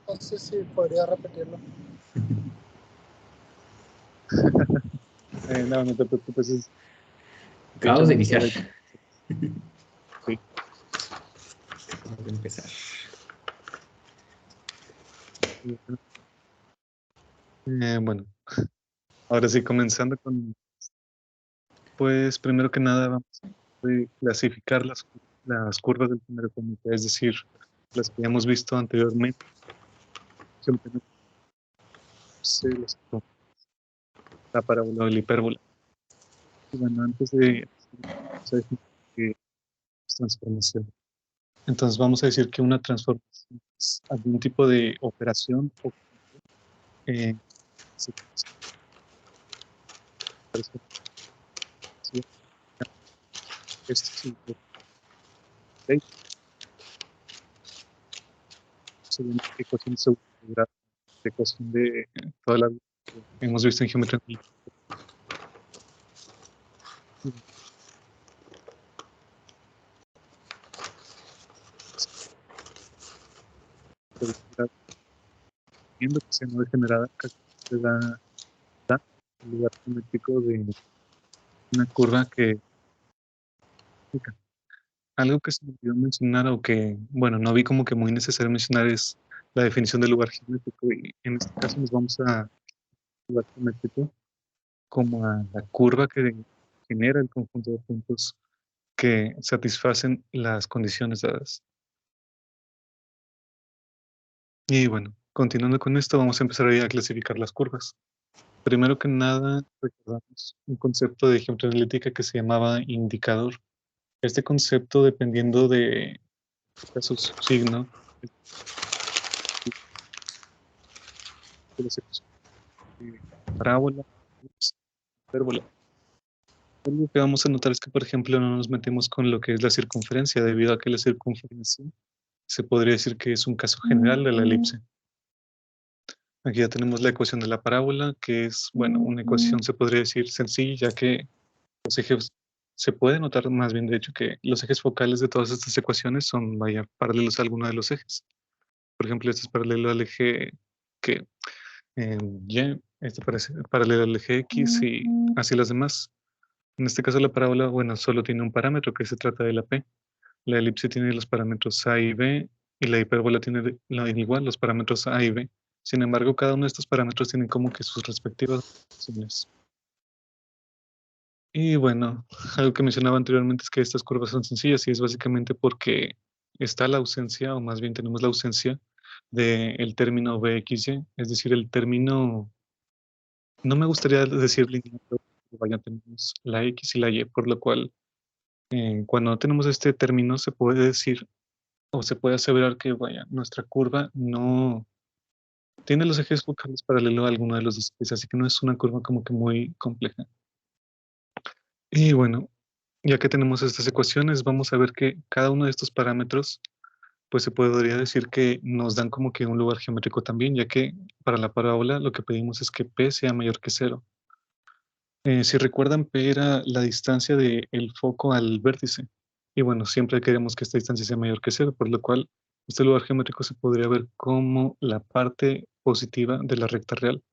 No sé si podría repetirlo. No te preocupes. Acabamos de iniciar. Sí. Vamos a empezar. Bueno, ahora sí, comenzando con, pues primero que nada vamos a clasificar las curvas del primer comité, es decir, las que ya hemos visto anteriormente. Siempre la parábola o la hipérbola. Y bueno, antes de hacer que es transformación. Entonces vamos a decir que una transformación es algún tipo de operación o se- esto sí, sería una ecuación segura de ecuación de toda la vida que hemos visto en geometría analítica. Viendo que sea no degenerada, casi se da el lugar geométrico de una curva que algo que se me olvidó mencionar o que, bueno, no vi como que muy necesario mencionar es la definición del lugar geométrico y en este caso nos vamos a lugar geométrico como a la curva que genera el conjunto de puntos que satisfacen las condiciones dadas. Y bueno, continuando con esto, vamos a empezar a clasificar las curvas. Primero que nada, recordamos un concepto de geometría analítica que se llamaba indicador. Este concepto, dependiendo de su signo, parábola, hipérbola. Algo que vamos a notar es que, por ejemplo, no nos metemos con lo que es la circunferencia, debido a que la circunferencia se podría decir que es un caso general de la elipse. Aquí ya tenemos la ecuación de la parábola, que es, bueno, una ecuación se podría decir sencilla, ya que los ejes, se puede notar más bien, de hecho, que los ejes focales de todas estas ecuaciones son, vaya, paralelos a alguno de los ejes. Por ejemplo, este es paralelo al eje que, Y, este parece paralelo al eje X y así las demás. En este caso la parábola, bueno, solo tiene un parámetro que se trata de la P. La elipse tiene los parámetros A y B y la hipérbola tiene igual los parámetros A y B. Sin embargo, cada uno de estos parámetros tienen como que sus respectivas funciones. Y bueno, algo que mencionaba anteriormente es que estas curvas son sencillas y es básicamente porque está la ausencia, o más bien tenemos la ausencia del término BXY, es decir, el término, no me gustaría decir lineal, pero vaya, tenemos la X y la Y, por lo cual cuando no tenemos este término se puede decir o se puede aseverar que, vaya, nuestra curva no tiene los ejes focales paralelo a alguno de los dos ejes, así que no es una curva como que muy compleja. Y bueno, ya que tenemos estas ecuaciones, vamos a ver que cada uno de estos parámetros, pues se podría decir que nos dan como que un lugar geométrico también, ya que para la parábola lo que pedimos es que P sea mayor que 0. Si recuerdan, P era la distancia del foco al vértice. Y bueno, siempre queremos que esta distancia sea mayor que 0, por lo cual este lugar geométrico se podría ver como la parte positiva de la recta real.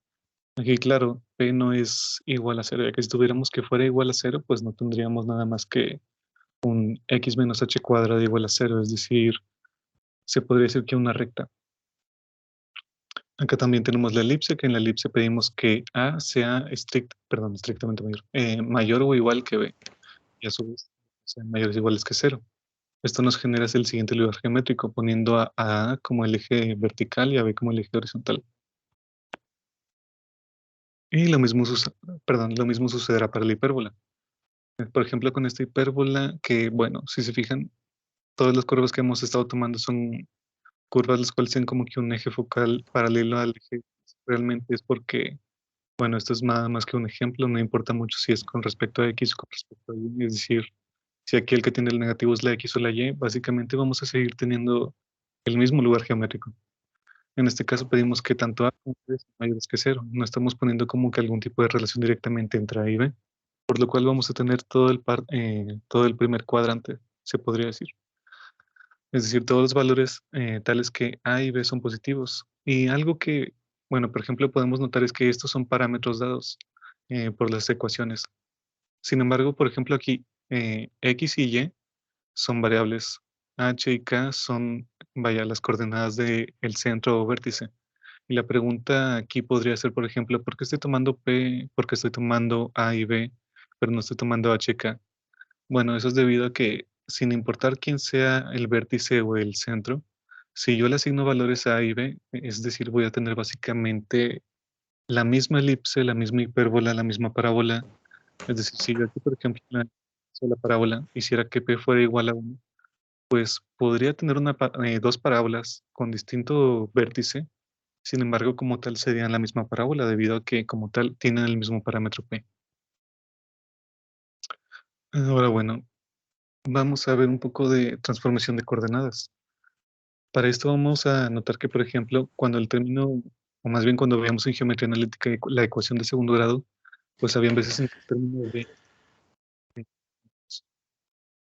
Aquí, claro, P no es igual a 0, ya que si tuviéramos que fuera igual a 0, pues no tendríamos nada más que un x menos h cuadrado igual a 0, es decir, se podría decir que una recta. Acá también tenemos la elipse, que en la elipse pedimos que A sea estrictamente mayor, mayor o igual que B, y a su vez sean mayores o iguales que 0. Esto nos genera el siguiente lugar geométrico, poniendo a A como el eje vertical y a B como el eje horizontal. Y lo mismo, lo mismo sucederá para la hipérbola. Por ejemplo, con esta hipérbola, que bueno, si se fijan, todas las curvas que hemos estado tomando son curvas las cuales tienen como que un eje focal paralelo al eje. Realmente es porque, bueno, esto es nada más que un ejemplo, no importa mucho si es con respecto a X o con respecto a Y, es decir, si aquí el que tiene el negativo es la X o la Y, básicamente vamos a seguir teniendo el mismo lugar geométrico. En este caso pedimos que tanto A como B sean mayores que 0. No estamos poniendo como que algún tipo de relación directamente entre A y B, por lo cual vamos a tener todo el primer cuadrante, se podría decir. Es decir, todos los valores tales que A y B son positivos. Y algo que, bueno, por ejemplo, podemos notar es que estos son parámetros dados por las ecuaciones. Sin embargo, por ejemplo, aquí X y Y son variables. H y K son, vaya, las coordenadas del centro o vértice. Y la pregunta aquí podría ser, por ejemplo, ¿por qué estoy tomando P? ¿Por qué estoy tomando A y B, pero no estoy tomando H y K? Bueno, eso es debido a que, sin importar quién sea el vértice o el centro, si yo le asigno valores a y b, es decir, voy a tener básicamente la misma elipse, la misma hipérbola, la misma parábola. Es decir, si yo aquí, por ejemplo, la parábola hiciera que p fuera igual a 1, pues podría tener dos parábolas con distinto vértice. Sin embargo, como tal, serían la misma parábola debido a que, como tal, tienen el mismo parámetro p. Ahora, bueno, vamos a ver un poco de transformación de coordenadas. Para esto vamos a notar que, por ejemplo, cuando el término, o más bien cuando veamos en geometría analítica la ecuación de segundo grado, pues había veces en que el término de...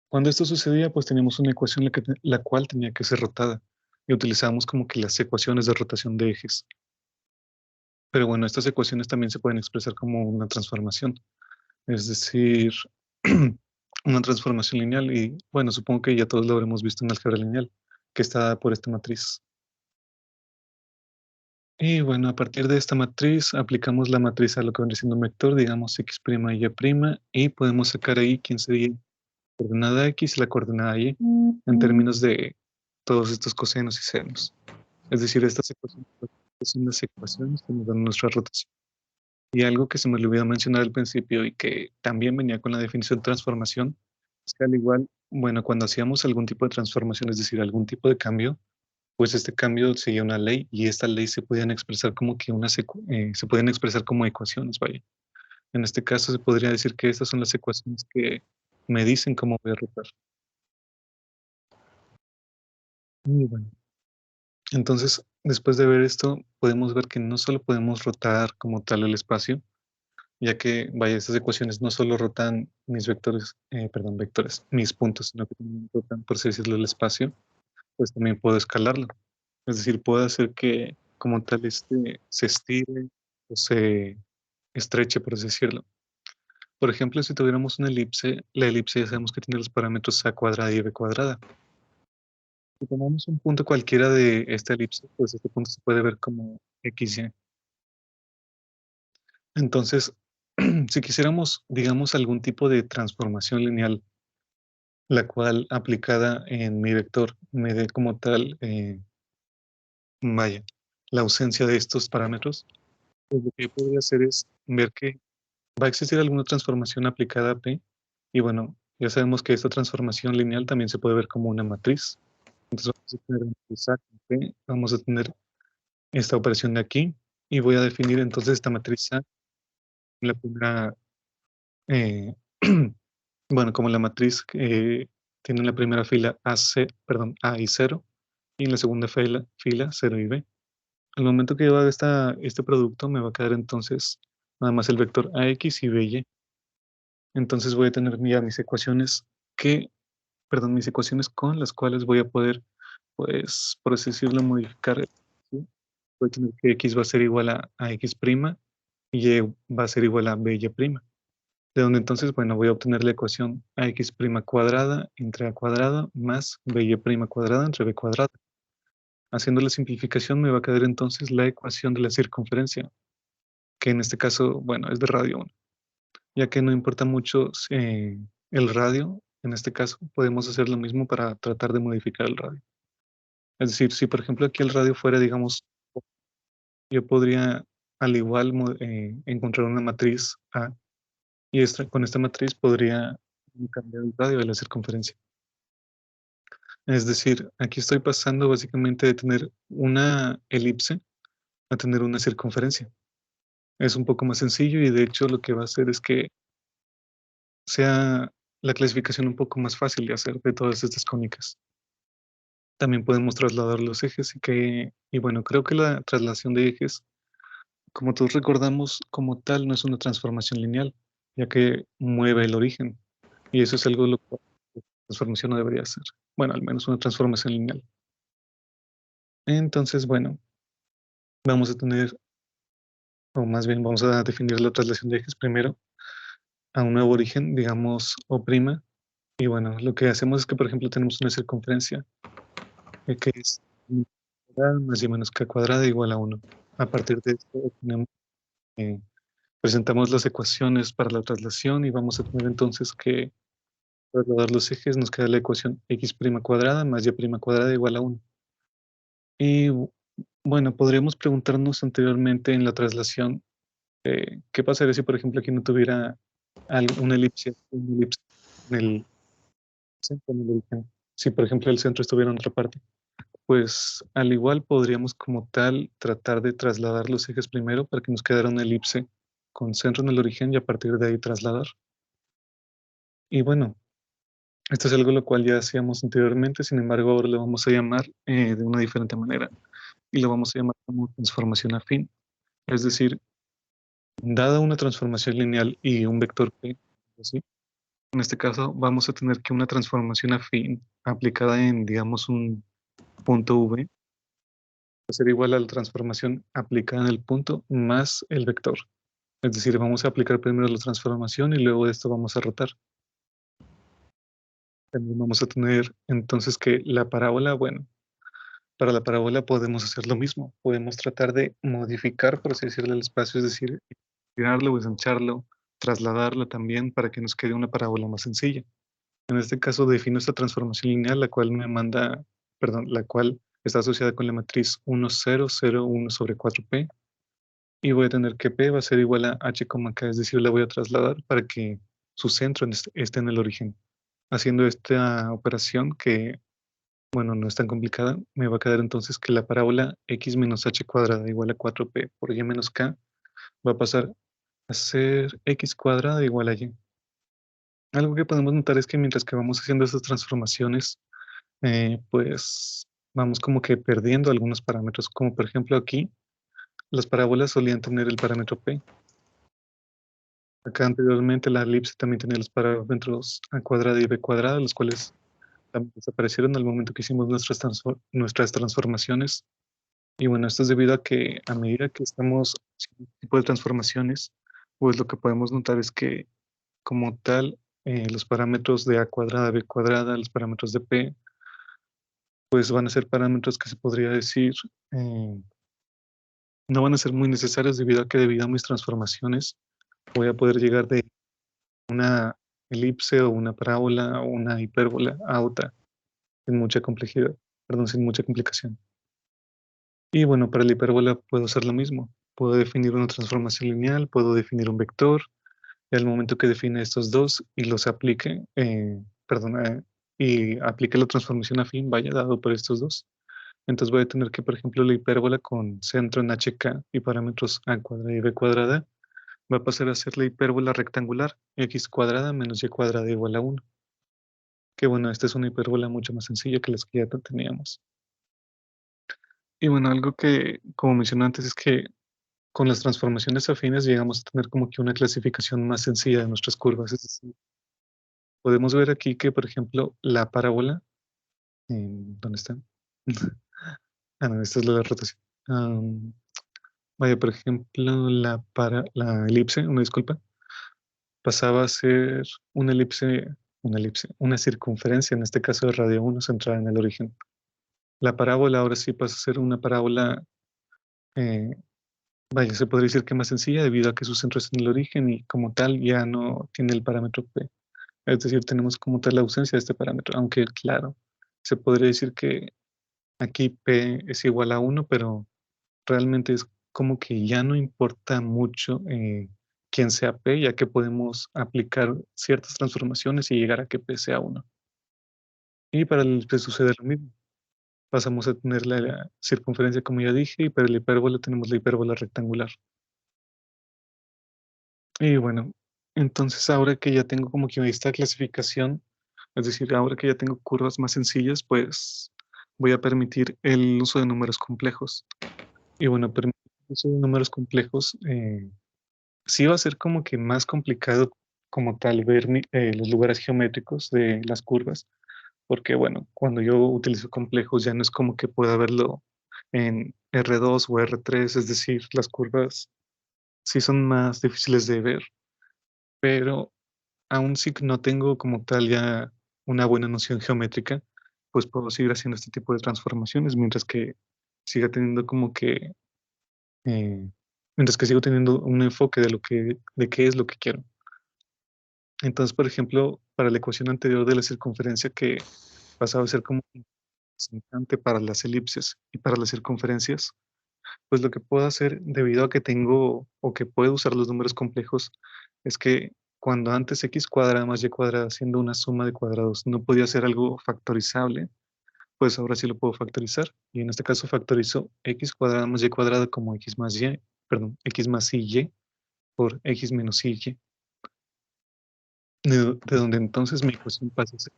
Cuando esto sucedía, pues teníamos una ecuación la cual tenía que ser rotada y utilizábamos como que las ecuaciones de rotación de ejes. Pero bueno, estas ecuaciones también se pueden expresar como una transformación, es decir, una transformación lineal. Y bueno, supongo que ya todos lo habremos visto en álgebra lineal, que está dada por esta matriz. Y bueno, a partir de esta matriz aplicamos la matriz a lo que viene siendo un vector, digamos x' y y', y podemos sacar ahí quién sería la coordenada x y la coordenada y en términos de todos estos cosenos y senos. Es decir, estas ecuaciones son las ecuaciones que nos dan nuestra rotación. Y algo que se me olvidó mencionar al principio y que también venía con la definición de transformación, es que al igual, bueno, cuando hacíamos algún tipo de transformación, es decir, algún tipo de cambio, pues este cambio seguía una ley y esta ley se podían expresar como que se pueden expresar como ecuaciones, vaya. En este caso se podría decir que estas son las ecuaciones que me dicen cómo voy a rotar. Muy bueno. Entonces, después de ver esto, podemos ver que no solo podemos rotar como tal el espacio, ya que, vaya, estas ecuaciones no solo rotan mis vectores, mis puntos, sino que también rotan, por así decirlo, el espacio, pues también puedo escalarlo. Es decir, puedo hacer que como tal se estire o se estreche, por así decirlo. Por ejemplo, si tuviéramos una elipse, la elipse ya sabemos que tiene los parámetros a cuadrada y b cuadrada. Si tomamos un punto cualquiera de esta elipse, pues este punto se puede ver como xy. Entonces, si quisiéramos, digamos, algún tipo de transformación lineal, la cual aplicada en mi vector me dé como tal, vaya, la ausencia de estos parámetros, pues lo que yo podría hacer es ver que va a existir alguna transformación aplicada a P, y bueno, ya sabemos que esta transformación lineal también se puede ver como una matriz. Entonces vamos a tener una matriz A con P, vamos a tener esta operación de aquí, y voy a definir entonces esta matriz A en la primera, eh, bueno, como la matriz que tiene en la primera fila A y 0, y en la segunda fila 0 y B. Al momento que yo haga este producto, me va a quedar entonces nada más el vector AX y BY. Entonces voy a tener ya mis ecuaciones con las cuales voy a poder, pues, por así decirlo, modificar. ¿Sí? Voy a tener que X va a ser igual a X' y Y va a ser igual a BY'. De donde entonces, bueno, voy a obtener la ecuación AX' cuadrada entre A cuadrada más BY' cuadrada entre B cuadrada. Haciendo la simplificación me va a quedar entonces la ecuación de la circunferencia, que en este caso, bueno, es de radio 1, ya que no importa mucho el radio, en este caso podemos hacer lo mismo para tratar de modificar el radio. Es decir, si por ejemplo aquí el radio fuera, digamos, yo podría al igual encontrar una matriz A y con esta matriz podría cambiar el radio de la circunferencia. Es decir, aquí estoy pasando básicamente de tener una elipse a tener una circunferencia. Es un poco más sencillo y de hecho lo que va a hacer es que sea la clasificación un poco más fácil de hacer de todas estas cónicas. También podemos trasladar los ejes y bueno, creo que la traslación de ejes, como todos recordamos, como tal no es una transformación lineal, ya que mueve el origen. Y eso es algo lo que la transformación no debería hacer. bueno, al menos una transformación lineal. Entonces, bueno, vamos a tener, o más bien vamos a definir la traslación de ejes primero a un nuevo origen, digamos O'. Y bueno, lo que hacemos es que, por ejemplo, tenemos una circunferencia que es y cuadrada más y menos k cuadrada igual a 1. A partir de esto presentamos las ecuaciones para la traslación y vamos a tener entonces que trasladar los ejes, nos queda la ecuación x' cuadrada más y' cuadrada igual a 1. Y bueno, podríamos preguntarnos anteriormente en la traslación, ¿qué pasaría si, por ejemplo, aquí no tuviera una elipse en el centro, en el origen? Si, por ejemplo, el centro estuviera en otra parte. Pues al igual podríamos como tal tratar de trasladar los ejes primero para que nos quedara una elipse con centro en el origen y a partir de ahí trasladar. Y bueno, esto es algo lo cual ya hacíamos anteriormente, sin embargo ahora lo vamos a llamar de una diferente manera y lo vamos a llamar como transformación afín. Es decir, dada una transformación lineal y un vector P, ¿sí? En este caso vamos a tener que una transformación afín aplicada en, digamos, un punto V va a ser igual a la transformación aplicada en el punto más el vector. Es decir, vamos a aplicar primero la transformación y luego de esto vamos a rotar. También vamos a tener entonces que la parábola, bueno, para la parábola podemos hacer lo mismo. Podemos tratar de modificar, por así decirlo, el espacio, es decir, estirarlo o ensancharlo, trasladarlo también para que nos quede una parábola más sencilla. En este caso defino esta transformación lineal, la cual la cual está asociada con la matriz 1, 0, 0, 1 sobre 4p. Y voy a tener que p va a ser igual a h, k, es decir, la voy a trasladar para que su centro esté en el origen. Haciendo esta operación que, bueno, no es tan complicada, me va a quedar entonces que la parábola x menos h cuadrada igual a 4p por y menos k va a pasar a ser x cuadrada igual a y. Algo que podemos notar es que mientras que vamos haciendo estas transformaciones, pues vamos como que perdiendo algunos parámetros, como por ejemplo aquí, las parábolas solían tener el parámetro p. Acá anteriormente la elipse también tenía los parámetros a cuadrada y b cuadrada, los cuales también desaparecieron al momento que hicimos nuestras transformaciones. Y bueno, esto es debido a que a medida que estamos haciendo este tipo de transformaciones, pues lo que podemos notar es que como tal, los parámetros de a cuadrada, b cuadrada, los parámetros de p, pues van a ser parámetros que se podría decir no van a ser muy necesarios debido a que debido a mis transformaciones voy a poder llegar de una elipse o una parábola o una hipérbola a otra sin mucha complejidad, perdón, sin mucha complicación. Y bueno, para la hipérbola puedo hacer lo mismo. Puedo definir una transformación lineal, puedo definir un vector, y al momento que define estos dos y los aplique, y aplique la transformación afín, vaya dado por estos dos. Entonces voy a tener que, por ejemplo, la hipérbola con centro en HK y parámetros a cuadrada y b cuadrada va a pasar a ser la hipérbola rectangular x cuadrada menos y cuadrada igual a 1. Que bueno, esta es una hipérbola mucho más sencilla que las que ya teníamos. Y bueno, algo que, como mencioné antes, es que con las transformaciones afines llegamos a tener como que una clasificación más sencilla de nuestras curvas. Es decir, podemos ver aquí que, por ejemplo, la parábola, ¿dónde está? Ah, no, esta es la rotación. Vaya, por ejemplo, la elipse, una disculpa, pasaba a ser una circunferencia, en este caso de radio 1, centrada en el origen. La parábola ahora sí pasa a ser una parábola, eh, vaya, se podría decir que más sencilla debido a que su centro es en el origen y como tal ya no tiene el parámetro p. Es decir, tenemos como tal la ausencia de este parámetro, aunque claro, se podría decir que aquí p es igual a 1, pero realmente es como que ya no importa mucho quién sea p, ya que podemos aplicar ciertas transformaciones y llegar a que p sea 1. Y para el p sucede lo mismo. Pasamos a tener la circunferencia, como ya dije, y para la hipérbola tenemos la hipérbola rectangular. Y bueno, entonces ahora que ya tengo como que esta clasificación, es decir, ahora que ya tengo curvas más sencillas, pues voy a permitir el uso de números complejos. Y bueno, permitir el uso de números complejos sí va a ser como que más complicado como tal ver los lugares geométricos de las curvas, porque bueno, cuando yo utilizo complejos ya no es como que pueda verlo en R2 o R3, es decir, las curvas sí son más difíciles de ver, pero aún si no tengo como tal ya una buena noción geométrica, pues puedo seguir haciendo este tipo de transformaciones mientras que siga teniendo como que, eh, mientras que sigo teniendo un enfoque de qué es lo que quiero. Entonces, por ejemplo, para la ecuación anterior de la circunferencia que pasaba a ser como representante para las elipses y para las circunferencias, pues lo que puedo hacer debido a que tengo o que puedo usar los números complejos es que cuando antes x cuadrada más y cuadrada siendo una suma de cuadrados no podía ser algo factorizable, pues ahora sí lo puedo factorizar. Y en este caso factorizo x cuadrada más y cuadrada como x más y, perdón, x más y por x menos y, de donde entonces mi ecuación pasa a ser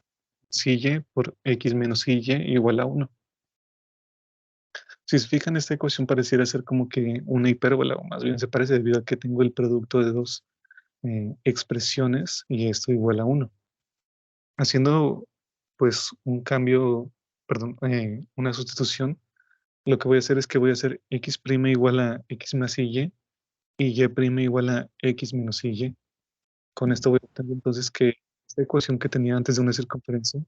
y por x menos y igual a 1. Si se fijan, esta ecuación pareciera ser como que una hipérbola, o más bien se parece debido a que tengo el producto de dos expresiones y esto igual a 1. Haciendo pues un cambio, perdón, una sustitución, lo que voy a hacer es que voy a hacer x' igual a x más y y' igual a x menos y. Con esto voy a obtener entonces que esta ecuación que tenía antes de una circunferencia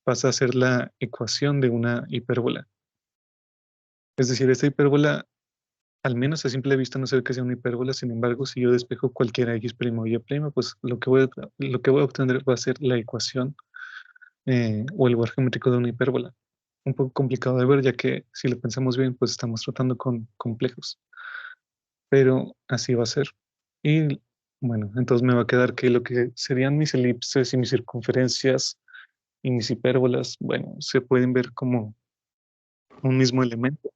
pasa a ser la ecuación de una hipérbola. Es decir, esta hipérbola, al menos a simple vista, no se ve que sea una hipérbola. Sin embargo, si yo despejo cualquiera x' o y', pues lo que voy a obtener va a ser la ecuación o el lugar geométrico de una hipérbola. Un poco complicado de ver, ya que si lo pensamos bien, pues estamos tratando con complejos. Pero así va a ser. Y bueno, entonces me va a quedar que lo que serían mis elipses y mis circunferencias y mis hipérbolas, bueno, se pueden ver como un mismo elemento,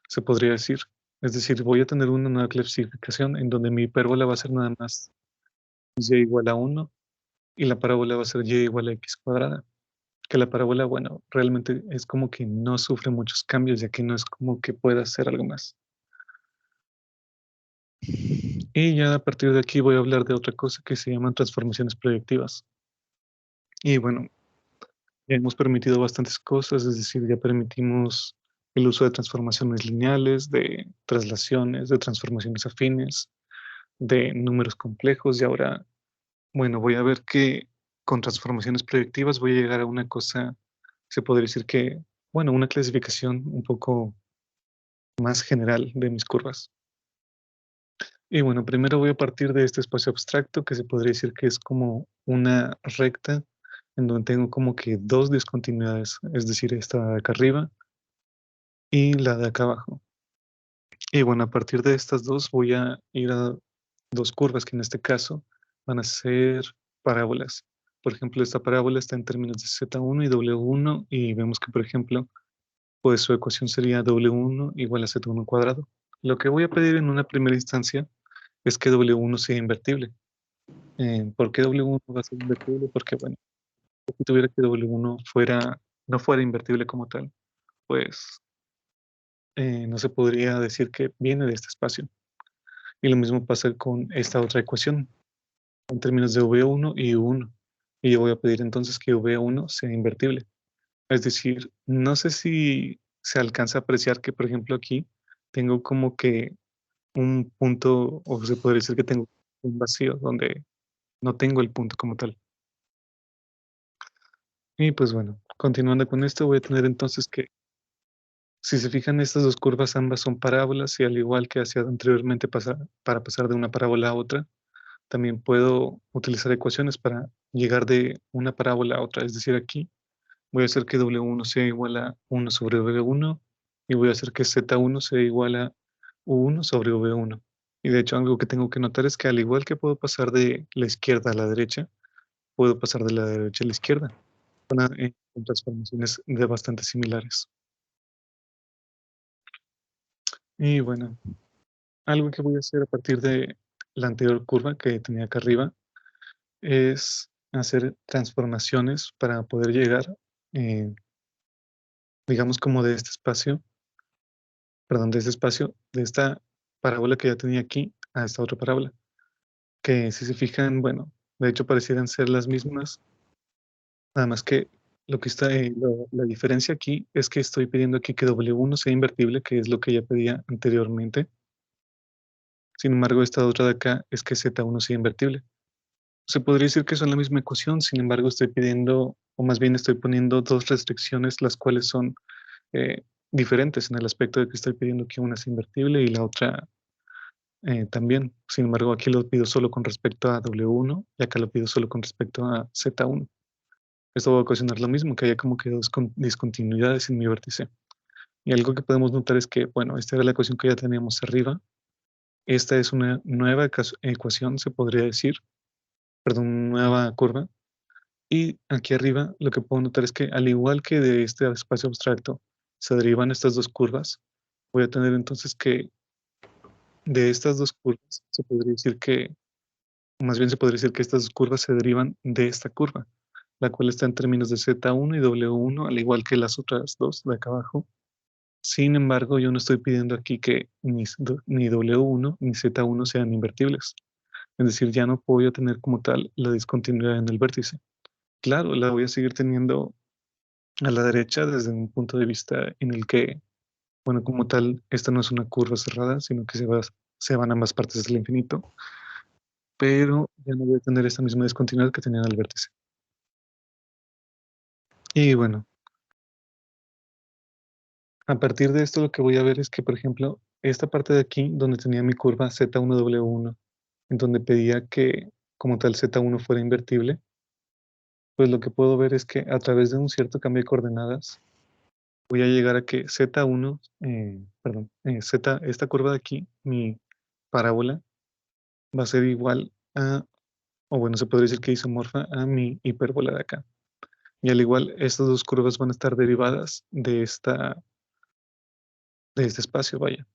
se podría decir. Es decir, voy a tener una nueva clasificación en donde mi hipérbola va a ser nada más y igual a 1 y la parábola va a ser y igual a x cuadrada. Que la parábola, bueno, realmente es como que no sufre muchos cambios, ya que no es como que pueda hacer algo más. Y ya a partir de aquí voy a hablar de otra cosa que se llaman transformaciones proyectivas. Y bueno, ya hemos permitido bastantes cosas, es decir, ya permitimos el uso de transformaciones lineales, de traslaciones, de transformaciones afines, de números complejos, y ahora, bueno, voy a ver que con transformaciones proyectivas voy a llegar a una cosa, se podría decir que, bueno, una clasificación un poco más general de mis curvas. Y bueno, primero voy a partir de este espacio abstracto que se podría decir que es como una recta en donde tengo como que dos discontinuidades, es decir, esta de acá arriba y la de acá abajo. Y bueno, a partir de estas dos voy a ir a dos curvas que en este caso van a ser parábolas. Por ejemplo, esta parábola está en términos de Z1 y W1 y vemos que, por ejemplo, pues su ecuación sería W1 igual a Z1 cuadrado. Lo que voy a pedir en una primera instancia es que W1 sea invertible. ¿Por qué W1 va a ser invertible? Porque, bueno, si tuviera que W1 no fuera invertible como tal, pues no se podría decir que viene de este espacio. Y lo mismo pasa con esta otra ecuación, en términos de V1 y U1. Y yo voy a pedir entonces que V1 sea invertible. Es decir, no sé si se alcanza a apreciar que, por ejemplo, aquí tengo como que un punto, o se podría decir que tengo un vacío donde no tengo el punto como tal. Y pues bueno, continuando con esto, voy a tener entonces que, si se fijan, estas dos curvas ambas son parábolas y al igual que hacía anteriormente para pasar de una parábola a otra, también puedo utilizar ecuaciones para llegar de una parábola a otra. Es decir, aquí voy a hacer que W1 sea igual a 1 sobre V1 y voy a hacer que Z1 sea igual a U1 sobre V1. Y de hecho, algo que tengo que notar es que al igual que puedo pasar de la izquierda a la derecha, puedo pasar de la derecha a la izquierda con transformaciones de bastante similares. Y bueno, algo que voy a hacer a partir de la anterior curva que tenía acá arriba es hacer transformaciones para poder llegar, eh, digamos, como de este espacio, perdón, de este espacio, de esta parábola que ya tenía aquí a esta otra parábola, que si se fijan, bueno, de hecho parecieran ser las mismas, nada más que lo que está, la diferencia aquí es que estoy pidiendo aquí que W1 sea invertible, que es lo que ya pedía anteriormente. Sin embargo, esta otra de acá es que Z1 sea invertible. Se podría decir que son la misma ecuación, sin embargo, estoy pidiendo, o más bien estoy poniendo dos restricciones, las cuales son eh, diferentes en el aspecto de que estoy pidiendo que una sea invertible y la otra también. Sin embargo, aquí lo pido solo con respecto a W1 y acá lo pido solo con respecto a Z1. Esto va a ocasionar lo mismo, que haya como que dos discontinuidades en mi vértice. Y algo que podemos notar es que, bueno, esta era la ecuación que ya teníamos arriba. Esta es una nueva ecuación, se podría decir, perdón, nueva curva. Y aquí arriba lo que puedo notar es que al igual que de este espacio abstracto se derivan estas dos curvas, voy a tener entonces que de estas dos curvas se podría decir que, o más bien se podría decir que estas dos curvas se derivan de esta curva, la cual está en términos de Z1 y W1, al igual que las otras dos de acá abajo. Sin embargo, yo no estoy pidiendo aquí que ni W1 ni Z1 sean invertibles. Es decir, ya no puedo tener como tal la discontinuidad en el vértice. Claro, la voy a seguir teniendo a la derecha desde un punto de vista en el que, bueno, como tal, esta no es una curva cerrada, sino que se van a ambas partes del infinito, pero ya no voy a tener esta misma discontinuidad que tenía en el vértice. Y bueno, a partir de esto lo que voy a ver es que, por ejemplo, esta parte de aquí, donde tenía mi curva Z1W1, en donde pedía que como tal Z1 fuera invertible, pues lo que puedo ver es que a través de un cierto cambio de coordenadas, voy a llegar a que Z1, esta curva de aquí, mi parábola, va a ser igual a, o bueno, se podría decir que isomorfa a mi hipérbola de acá. Y al igual, estas dos curvas van a estar derivadas de este espacio, vaya.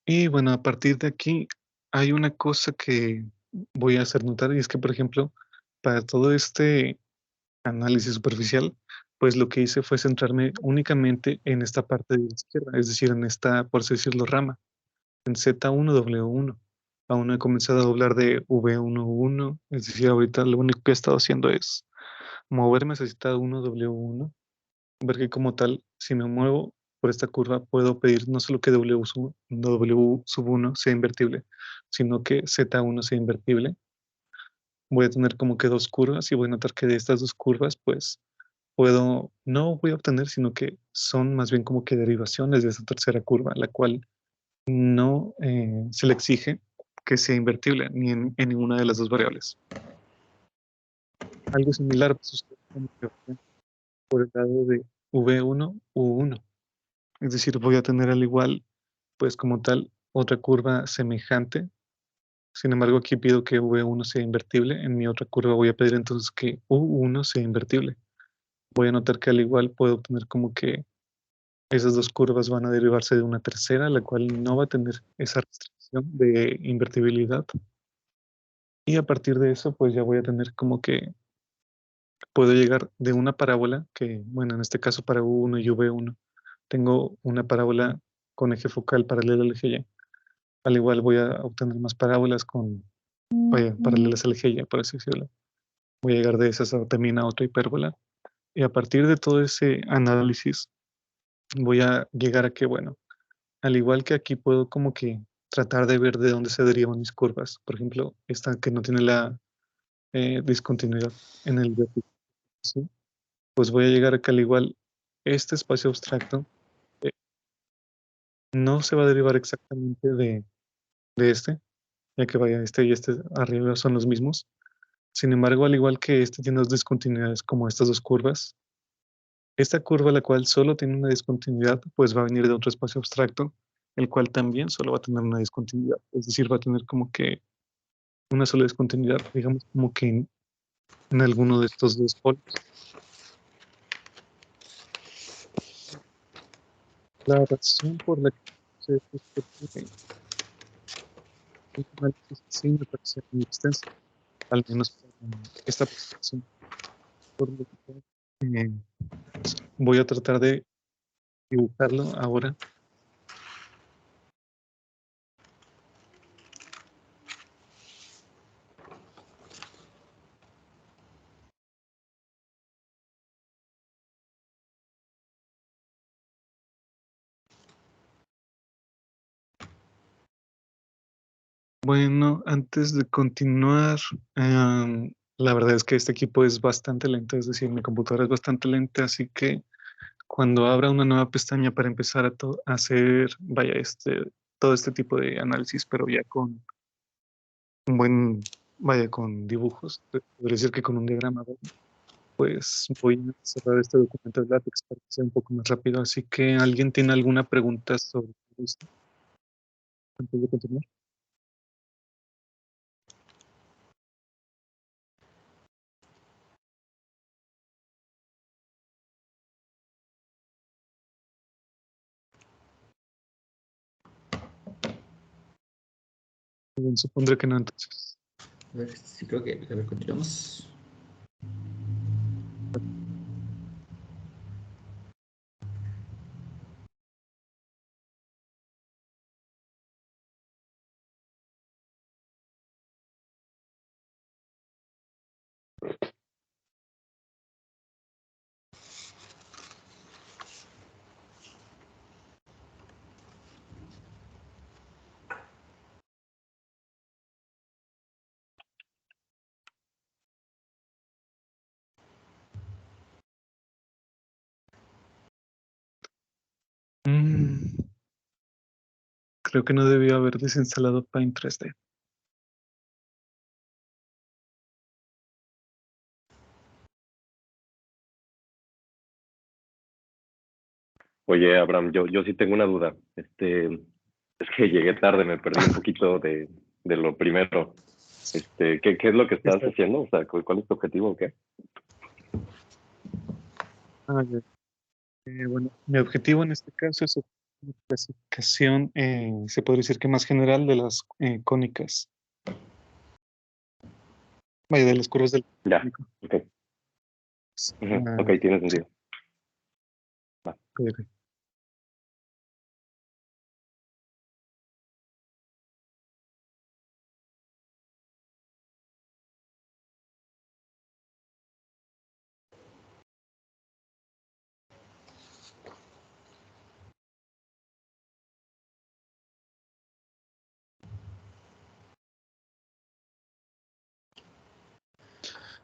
Y bueno, a partir de aquí hay una cosa que voy a hacer notar y es que, por ejemplo, para todo este análisis superficial, pues lo que hice fue centrarme únicamente en esta parte de la izquierda, es decir, en esta, por así decirlo, rama, en Z1, W1. Aún no he comenzado a doblar de V1, es decir, ahorita lo único que he estado haciendo es moverme hacia Z1, W1, ver que como tal, si me muevo por esta curva, puedo pedir no solo que W1 sea invertible, sino que Z1 sea invertible. Voy a tener como que dos curvas y voy a notar que de estas dos curvas, pues no voy a obtener, sino que son más bien como que derivaciones de esa tercera curva, la cual no se le exige que sea invertible ni en ninguna de las dos variables. Algo similar va a suceder por el lado de V1, U1. Es decir, voy a tener al igual, pues como tal, otra curva semejante. Sin embargo, aquí pido que V1 sea invertible. En mi otra curva voy a pedir entonces que U1 sea invertible. Voy a notar que al igual puedo obtener como que esas dos curvas van a derivarse de una tercera, la cual no va a tener esa restricción de invertibilidad. Y a partir de eso, pues ya voy a tener como que puedo llegar de una parábola, que bueno, en este caso para U1 y V1, tengo una parábola con eje focal paralelo al eje Y. Al igual voy a obtener más parábolas vaya, paralelas al eje Y, por así decirlo. Voy a llegar de esas también a otra hipérbola. Y a partir de todo ese análisis, voy a llegar a que, bueno, al igual que aquí puedo como que tratar de ver de dónde se derivan mis curvas. Por ejemplo, esta que no tiene la discontinuidad en el vértice, ¿sí? Pues voy a llegar a que al igual este espacio abstracto eh, no se va a derivar exactamente de este, ya que vaya este y este arriba son los mismos. Sin embargo, al igual que este tiene dos discontinuidades como estas dos curvas, esta curva, la cual solo tiene una discontinuidad, pues va a venir de otro espacio abstracto, el cual también solo va a tener una discontinuidad. Es decir, va a tener como que una sola discontinuidad, digamos como que en alguno de estos dos polos. La razón por la que se es porque el análisis sí me parece muy extenso, al menos para esta presentación. Por lo que voy a tratar de dibujarlo ahora Bueno, antes de continuar, la verdad es que este equipo es bastante lento, es decir, mi computadora es bastante lenta, así que cuando abra una nueva pestaña para empezar a hacer, vaya, todo este tipo de análisis, pero ya con un buen, vaya, con dibujos, podría decir que con un diagrama, ¿verdad? Pues voy a cerrar este documento de látex para que sea un poco más rápido. Así que, ¿alguien tiene alguna pregunta sobre esto antes de continuar? Bien, supondré que no, entonces. A ver, sí creo que, a ver, continuamos. Mm, creo que no debió haber desinstalado Paint 3D. Oye, Abraham, yo sí tengo una duda. Es que llegué tarde, me perdí un poquito de lo primero. ¿Qué es lo que estás haciendo? O sea, ¿cuál es tu objetivo o qué? Ya. Bueno, mi objetivo en este caso es una clasificación, se podría decir que más general de las cónicas. Vaya, de las curvas del Ya, cónico. ok. Ujú, Ah, ok, tiene sí, sentido. Va. ok.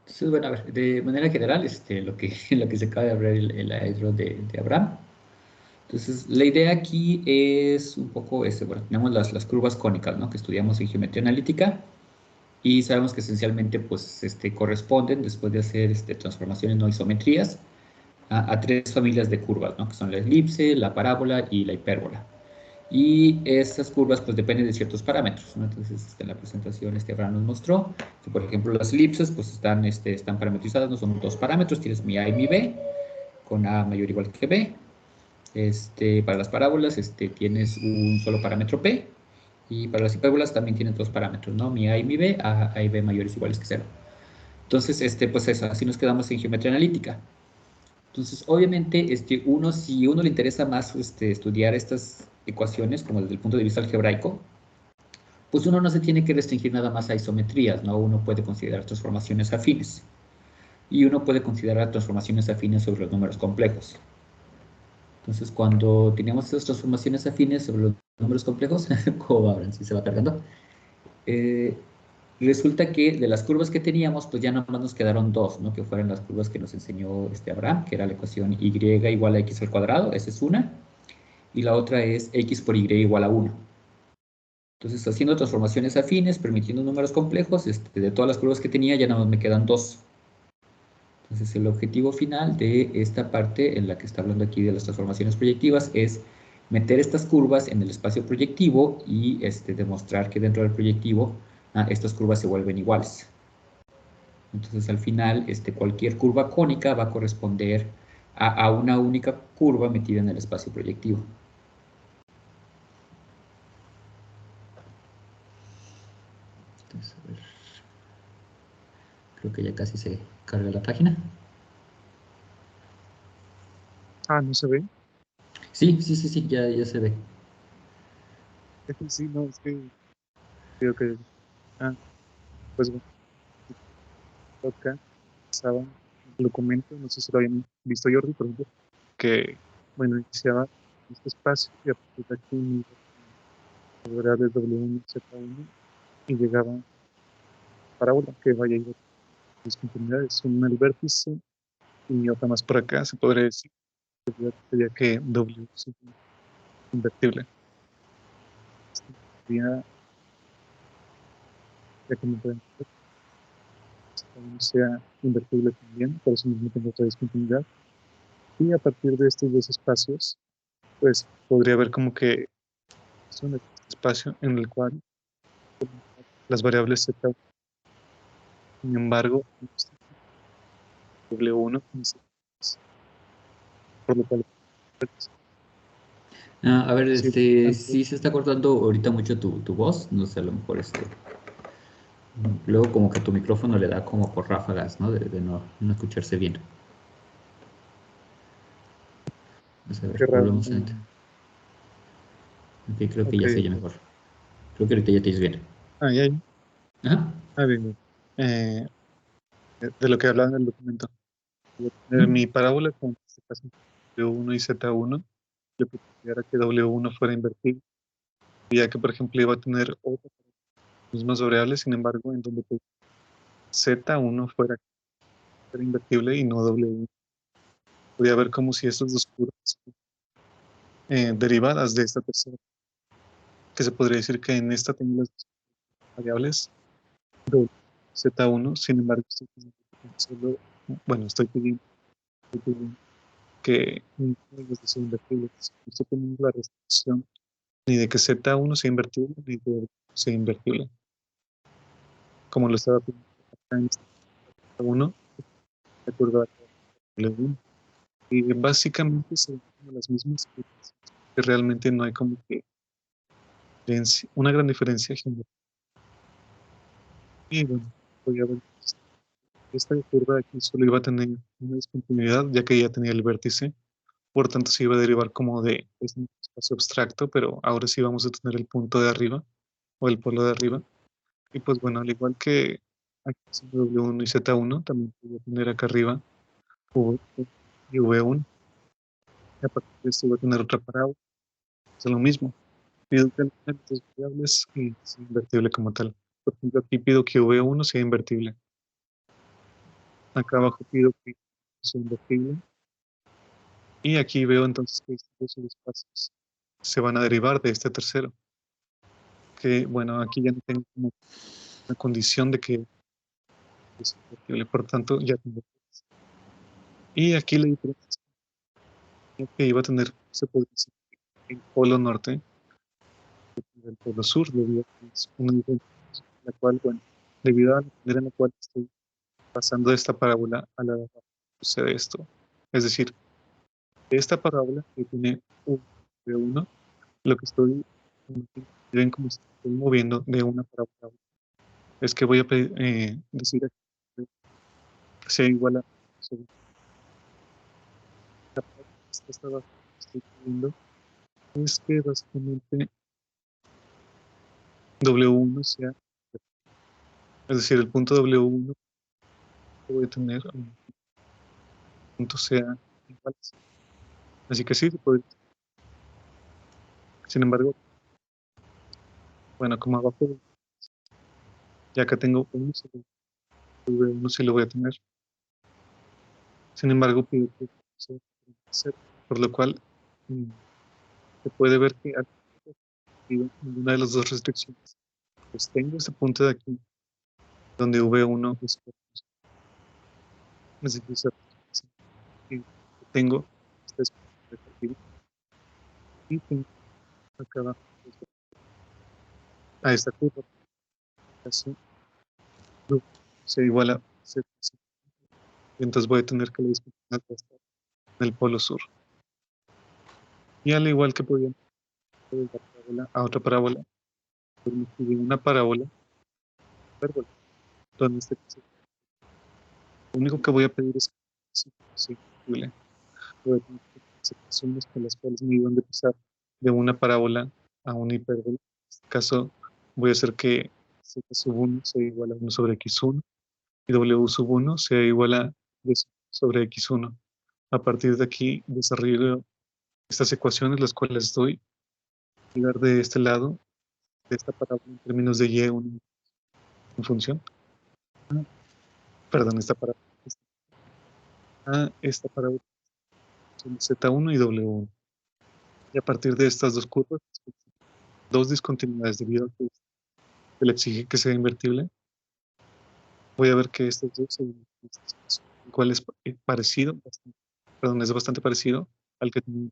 Entonces, bueno, a ver, de manera general, lo que se acaba de abrir el aedro de Abraham. Entonces, la idea aquí es un poco, bueno, tenemos las curvas cónicas, ¿no? Que estudiamos en geometría analítica y sabemos que esencialmente, pues, corresponden, después de hacer transformaciones no isometrías, a tres familias de curvas, ¿no? Que son la elipse, la parábola y la hipérbola. Y estas curvas pues dependen de ciertos parámetros, ¿no? Entonces en la presentación Abraham nos mostró que por ejemplo las elipses pues están parametrizadas, no son dos parámetros, tienes mi A y mi B, con A mayor o igual que B. Para las parábolas tienes un solo parámetro P, y para las hipérbolas también tienes dos parámetros, ¿no? Mi A y mi B, A y B mayores o iguales que cero. Entonces, pues eso, así nos quedamos en geometría analítica. Entonces, obviamente, si uno le interesa más estudiar estas ecuaciones, como desde el punto de vista algebraico, pues uno no se tiene que restringir nada más a isometrías, ¿no? Uno puede considerar transformaciones afines. Y uno puede considerar transformaciones afines sobre los números complejos. Entonces, cuando tenemos estas transformaciones afines sobre los números complejos, como abran, si se va cargando, eh, resulta que de las curvas que teníamos, pues ya nomás nos quedaron dos, ¿no? Que fueron las curvas que nos enseñó Abraham, que era la ecuación y igual a x al cuadrado, esa es una, y la otra es x por y igual a 1. Entonces, haciendo transformaciones afines, permitiendo números complejos, de todas las curvas que tenía, ya nada más me quedan dos. Entonces, el objetivo final de esta parte, en la que está hablando aquí de las transformaciones proyectivas, es meter estas curvas en el espacio proyectivo y demostrar que dentro del proyectivo estas curvas se vuelven iguales. Entonces, al final, cualquier curva cónica va a corresponder a una única curva metida en el espacio proyectivo. Entonces, a ver, creo que ya casi se carga la página. ¿No se ve? Sí, ya se ve. Sí, no, es que creo que, ah, pues bueno, acá estaba el documento, no sé si lo habían visto Jordi, por ejemplo, que, bueno, iniciaba este espacio y a partir de aquí variables W1 Z1 y llegaba a parábola que vaya a ir a discontinuidades, una en el vértice y otra más por acá, se podría decir. Sería que W es invertible. Sería, ya como pueden ver, sea invertible también, por eso mismo tengo otra discontinuidad. Y a partir de estos dos espacios, pues podría haber como que es un espacio en el cual las variables z, sin embargo, W1, por lo cual A ver, sí, sí se está cortando ahorita mucho tu voz, no sé, a lo mejor luego como que tu micrófono le da como por ráfagas, ¿no? De no escucharse bien. Vamos a qué ver, raro. volvemos a entrar. Ok, creo que Ok, ya se oye mejor. Creo que ahorita ya te oyes bien. ahí, ahí. Ajá. Bien, bien. De lo que hablaba en el documento. Voy a tener Mm. mi parábola con este caso W1 y Z1. Le propondría que W1 fuera invertible, ya que por ejemplo iba a tener otras mismas variables, sin embargo, en donde pues, Z1 fuera invertible y no W1. Podría ver como si estas dos curvas derivadas de esta tercera, que se podría decir que en esta tengo las dos variables W, Z1, sin embargo, solo, bueno, estoy pidiendo que los dos sean invertibles. No estoy teniendo la restricción ni de que Z1 sea invertible ni de que sea invertible, como lo estaba pidiendo acá en este Z1, de acuerdo a W1. Y básicamente son como las mismas cosas, que realmente no hay como que una gran diferencia general. Y bueno, voy a ver, esta curva de aquí solo iba a tener una discontinuidad, ya que ya tenía el vértice, por tanto se iba a derivar como de este espacio abstracto, pero ahora sí vamos a tener el punto de arriba, o el polo de arriba. Y pues bueno, al igual que aquí es W1 y Z1, también voy a tener acá arriba V y V1. Y a partir de esto voy a tener otra parábola, es lo mismo. Pido que las dos variables y sea invertible como tal. Por ejemplo, aquí pido que V1 sea invertible. Acá abajo pido que sea invertible. Y aquí veo entonces que estos dos espacios se van a derivar de este tercero. Que bueno, aquí ya no tengo como una condición de que es invertible, por tanto ya tengo. Y aquí la diferencia es que iba a tener, se podría decir, el polo norte y el polo sur, debido a que es una diferencia en la cual, bueno, debido a la manera en la cual estoy pasando de esta parábola a la de abajo, sucede esto. Es decir, de esta parábola que tiene un de uno, lo que estoy, ven como se estoy moviendo de una parábola a otra. Es que voy a decir aquí que sea igual a sobre la parábola que está hasta abajo, que estoy moviendo, es que básicamente W1 sea, es decir, el punto W1 que voy a tener, el punto sea igual. Así que sí, se puede. Sin embargo, bueno, como abajo, ya acá tengo uno, V1 sí lo voy a tener. Sin embargo, pido que sea cero, por lo cual se puede ver que aquí pido ninguna de las dos restricciones. Pues tengo este punto de aquí, donde V1 es decir, y tengo este espacio de partida y tengo acá abajo a esta curva, así sea igual a Z, y entonces voy a tener que la discontinuidad va a estar en el polo sur. Y al igual que podía de la parábola a otra parábola, pues me pide una parábola, hipérbola, donde este caso, lo único que voy a pedir es que sea posible. Voy a tener que separaciones con las cuales me iban de pasar de una parábola a una hipérbola. En este caso, voy a hacer que z sub 1 sea igual a 1 sobre x1 y w sub 1 sea igual a d sobre x1. A partir de aquí, desarrollo estas ecuaciones, las cuales doy, llegar de este lado, de esta parábola en términos de y1 en función. Perdón, esta parábola. Esta parábola son Z1 y W1. Y a partir de estas dos curvas, dos discontinuidades debido a que se le exige que sea invertible, voy a ver que estas dos se unen. El cual es parecido, perdón, es bastante parecido al que tenía.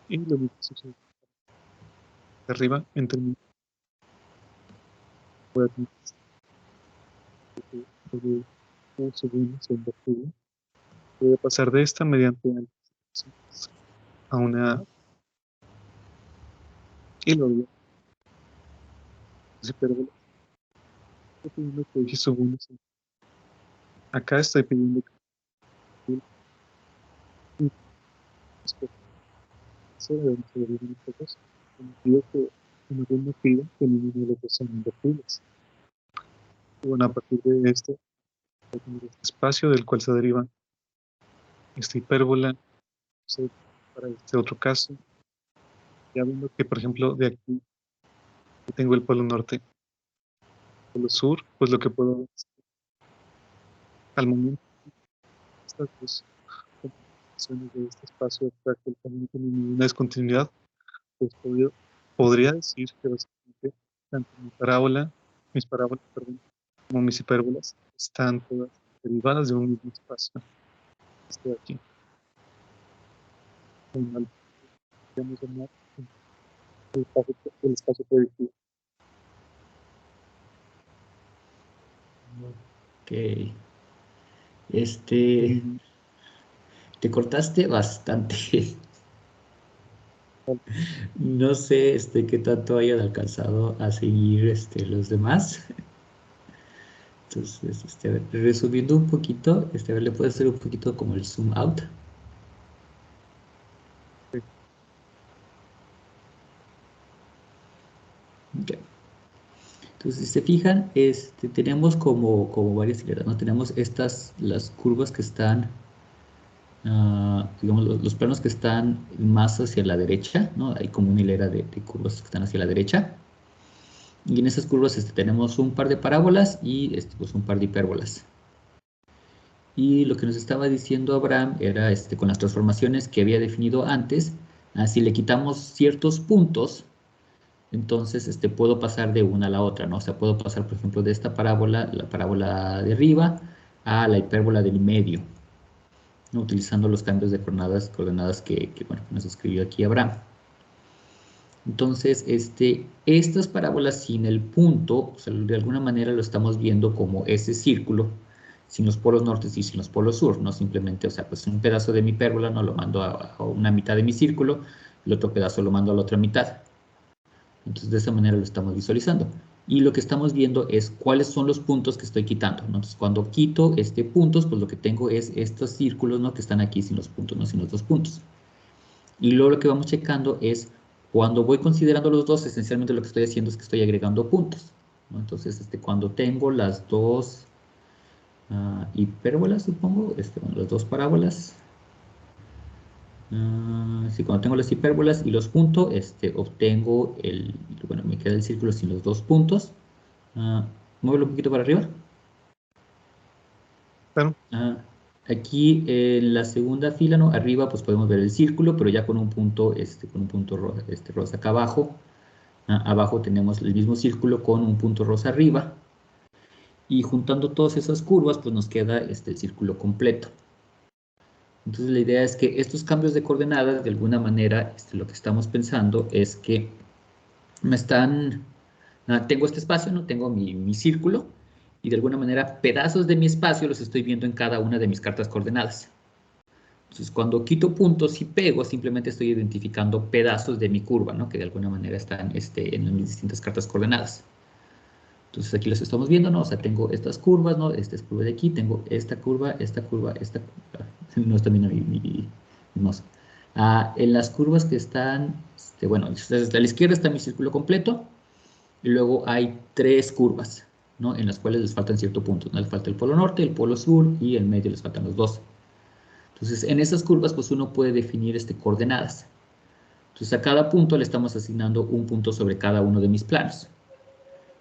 Y lo mismo sucede de arriba en términos de invertible. Voy a pasar de esta mediante a una y lo voy a hipérbola. Estoy pidiendo que X sub 1 acá estoy pidiendo que se deben ser invertibles. Pido que no pido que ninguno de los dos sean invertibles. Y bueno, a partir de esto, este espacio del cual se deriva esta hipérbola, para este otro caso, ya viendo que, por ejemplo, de aquí tengo el polo norte, polo sur, pues lo que puedo hacer al momento estas dos combinaciones de este espacio abstracto, el cual no tiene ninguna descontinuidad, pues podría decir que básicamente tanto mis parábolas, perdón, como mis hipérbolas están todas derivadas de un mismo espacio. Este de aquí. Podemos llamar el espacio proyectivo. Ok. Te cortaste bastante. No sé qué tanto hayan alcanzado a seguir los demás. Entonces, a ver, resumiendo un poquito, a ver, le puedo hacer un poquito como el zoom out. Sí. Okay. Entonces, si se fijan, tenemos como varias hileras, ¿no? Tenemos las curvas que están, digamos, los planos que están más hacia la derecha, ¿no? Hay como una hilera de curvas que están hacia la derecha. Y en esas curvas tenemos un par de parábolas y pues un par de hipérbolas. Y lo que nos estaba diciendo Abraham era con las transformaciones que había definido antes, si le quitamos ciertos puntos, entonces puedo pasar de una a la otra, ¿no? O sea, puedo pasar, por ejemplo, de esta parábola, la parábola de arriba, a la hipérbola del medio, ¿no? Utilizando los cambios de coordenadas que nos escribió aquí Abraham. Entonces, estas parábolas sin el punto, o sea, de alguna manera lo estamos viendo como ese círculo, sin los polos norte y sin los polos sur, no simplemente, o sea, pues un pedazo de mi hipérbola no lo mando a una mitad de mi círculo, el otro pedazo lo mando a la otra mitad. Entonces, de esa manera lo estamos visualizando. Y lo que estamos viendo es cuáles son los puntos que estoy quitando, ¿no? Entonces, cuando quito puntos, pues lo que tengo es estos círculos, ¿no? Que están aquí sin los puntos, no sin los dos puntos. Y luego lo que vamos checando es, cuando voy considerando los dos, esencialmente lo que estoy haciendo es que estoy agregando puntos, ¿no? Entonces, cuando tengo las dos hipérbolas, supongo, las dos parábolas, sí, cuando tengo las hipérbolas y los junto, obtengo bueno, me queda el círculo sin los dos puntos. Muévelo un poquito para arriba. Claro. Aquí en la segunda fila, ¿no? Arriba pues podemos ver el círculo, pero ya con un punto, rosa acá abajo. Abajo tenemos el mismo círculo con un punto rosa arriba. Y juntando todas esas curvas, pues nos queda el círculo completo. Entonces la idea es que estos cambios de coordenadas, de alguna manera, lo que estamos pensando es que tengo este espacio, ¿no? Tengo mi círculo, y de alguna manera pedazos de mi espacio los estoy viendo en cada una de mis cartas coordenadas. Entonces, cuando quito puntos y pego, simplemente estoy identificando pedazos de mi curva, ¿no? Que de alguna manera están en mis distintas cartas coordenadas. Entonces, aquí los estamos viendo, ¿no? O sea, tengo estas curvas, ¿no? Esta es curva de aquí, tengo esta curva, esta curva, esta curva. No está bien mi mouse. En las curvas que están, bueno, desde la izquierda está mi círculo completo, y luego hay tres curvas, ¿no? En las cuales les faltan ciertos puntos, ¿no? Les falta el polo norte, el polo sur, y en medio les faltan los dos. Entonces, en esas curvas, pues uno puede definir coordenadas. Entonces, a cada punto le estamos asignando un punto sobre cada uno de mis planos.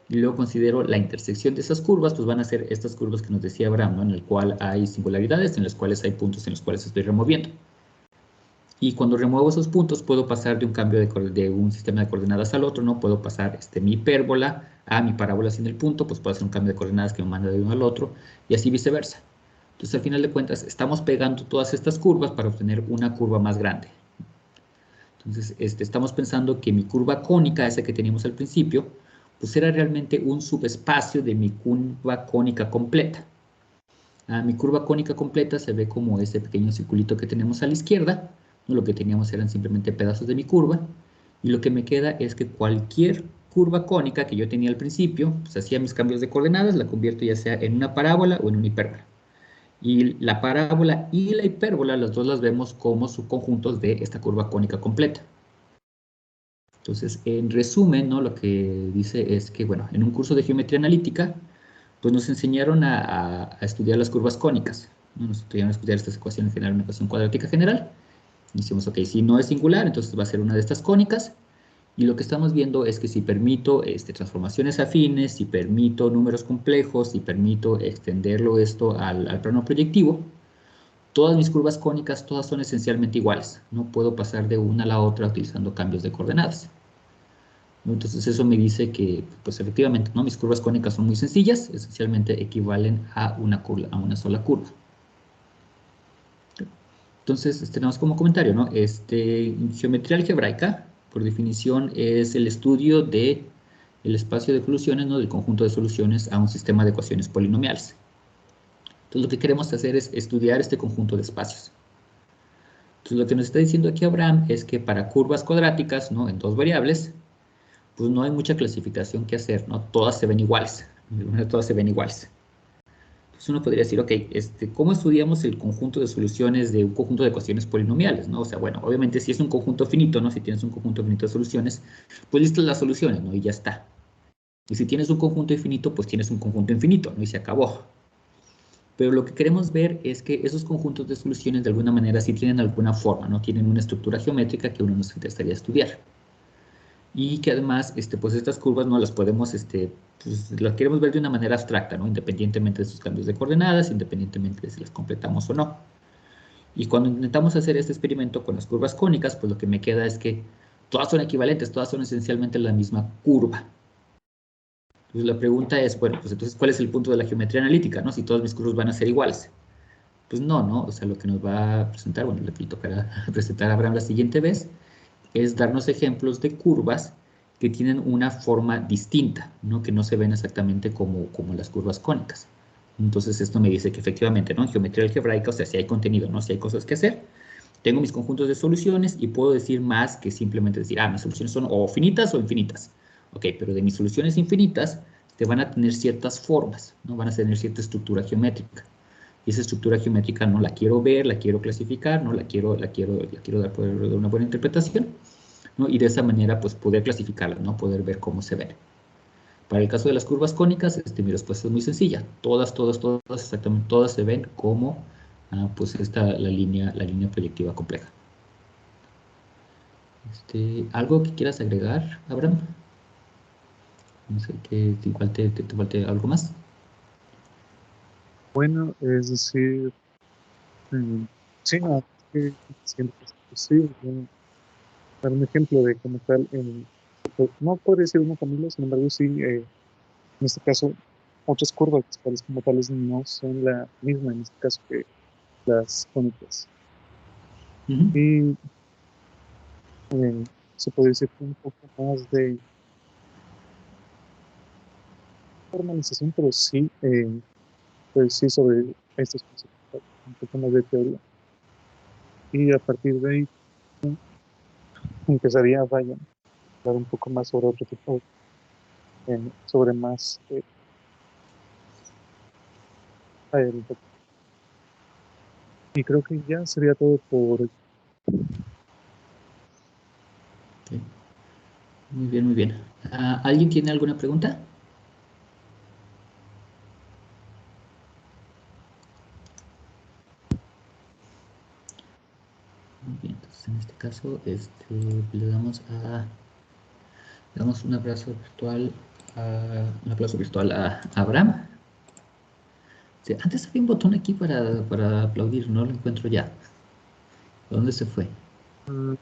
y luego considero la intersección de esas curvas, pues van a ser estas curvas que nos decía Abraham, ¿no? En el cual hay singularidades, en las cuales hay puntos en los cuales estoy removiendo. Y cuando remuevo esos puntos, puedo pasar de un cambio de un sistema de coordenadas al otro, ¿no? Puedo pasar mi hipérbola a mi parábola sin el punto, pues puedo hacer un cambio de coordenadas que me manda de uno al otro, y así viceversa. Entonces, al final de cuentas, estamos pegando todas estas curvas para obtener una curva más grande. Entonces, estamos pensando que mi curva cónica, esa que teníamos al principio, pues era realmente un subespacio de mi curva cónica completa. Mi curva cónica completa se ve como ese pequeño circulito que tenemos a la izquierda, ¿no? Lo que teníamos eran simplemente pedazos de mi curva, y lo que me queda es que cualquier curva cónica que yo tenía al principio, pues hacía mis cambios de coordenadas, la convierto ya sea en una parábola o en una hipérbola. Y la parábola y la hipérbola, las dos las vemos como subconjuntos de esta curva cónica completa. Entonces, en resumen, ¿no? Lo que dice es que, bueno, en un curso de geometría analítica, pues nos enseñaron a estudiar las curvas cónicas, ¿no? Nos estudiaron a estudiar estas ecuaciones general, una ecuación cuadrática general. Y decimos, ok, si no es singular, entonces va a ser una de estas cónicas. Y lo que estamos viendo es que si permito transformaciones afines, si permito números complejos, si permito extenderlo esto al plano proyectivo, todas mis curvas cónicas, todas son esencialmente iguales. No puedo pasar de una a la otra utilizando cambios de coordenadas. Entonces eso me dice que, pues efectivamente, ¿no? Mis curvas cónicas son muy sencillas, esencialmente equivalen a una sola curva. Entonces, tenemos como comentario, ¿no? Geometría algebraica, por definición, es el estudio del espacio de soluciones, ¿no? Del conjunto de soluciones a un sistema de ecuaciones polinomiales. Entonces, lo que queremos hacer es estudiar este conjunto de espacios. Entonces, lo que nos está diciendo aquí Abraham es que para curvas cuadráticas, ¿no? En dos variables, pues no hay mucha clasificación que hacer, ¿no? Todas se ven iguales, todas se ven iguales. Entonces uno podría decir, ok, ¿cómo estudiamos el conjunto de soluciones de un conjunto de ecuaciones polinomiales, ¿no? O sea, bueno, obviamente si es un conjunto finito, ¿no? Si tienes un conjunto finito de soluciones, pues listas las soluciones, ¿no? Y ya está. Y si tienes un conjunto infinito, pues tienes un conjunto infinito, ¿no? Y se acabó. Pero lo que queremos ver es que esos conjuntos de soluciones de alguna manera sí tienen alguna forma, ¿no? Tienen una estructura geométrica que uno nos interesaría estudiar. Y que además, pues estas curvas no las podemos, pues las queremos ver de una manera abstracta, ¿no? Independientemente de sus cambios de coordenadas, independientemente de si las completamos o no. Y cuando intentamos hacer este experimento con las curvas cónicas, pues lo que me queda es que todas son equivalentes, todas son esencialmente la misma curva. Entonces la pregunta es, bueno, pues entonces, ¿cuál es el punto de la geometría analítica, no? Si todas mis curvas van a ser iguales. Pues no, ¿no? O sea, lo que nos va a presentar, bueno, le tocará presentar a Abraham la siguiente vez, es darnos ejemplos de curvas que tienen una forma distinta, ¿no? Que no se ven exactamente como las curvas cónicas. Entonces esto me dice que efectivamente, ¿no? En geometría algebraica, o sea, si hay contenido, ¿no? Si hay cosas que hacer, tengo mis conjuntos de soluciones y puedo decir más que simplemente decir, mis soluciones son o finitas o infinitas. Ok, pero de mis soluciones infinitas te van a tener ciertas formas, ¿no? Van a tener cierta estructura geométrica. Y esa estructura geométrica no la quiero ver, la quiero clasificar, no la quiero dar una buena interpretación, ¿no? Y de esa manera, pues, poder clasificarlas, ¿no? Poder ver cómo se ven. Para el caso de las curvas cónicas, mi respuesta es muy sencilla. Todas, exactamente todas se ven como, pues, la línea proyectiva compleja. ¿Algo que quieras agregar, Abraham? No sé, que igual te falte algo más. Bueno, es decir, sí, no, que siempre es posible dar un ejemplo de como tal, no podría ser una familia, sin embargo, sí, en este caso, muchas curvas dispares como tales no son la misma en este caso que las cónicas. Y se puede decir un poco más de formalización, pero sí, pues sí, sobre estos conceptos, un poco más de teoría. Y a partir de ahí empezaría a hablar un poco más sobre otro tipo, sobre más aéreo. Y creo que ya sería todo por hoy. Okay. Muy bien, muy bien. ¿Alguien tiene alguna pregunta? Muy bien, entonces en este caso le damos a Damos un aplauso virtual a Abraham. Sí, antes había un botón aquí para aplaudir, no lo encuentro ya. ¿Dónde se fue? Mm,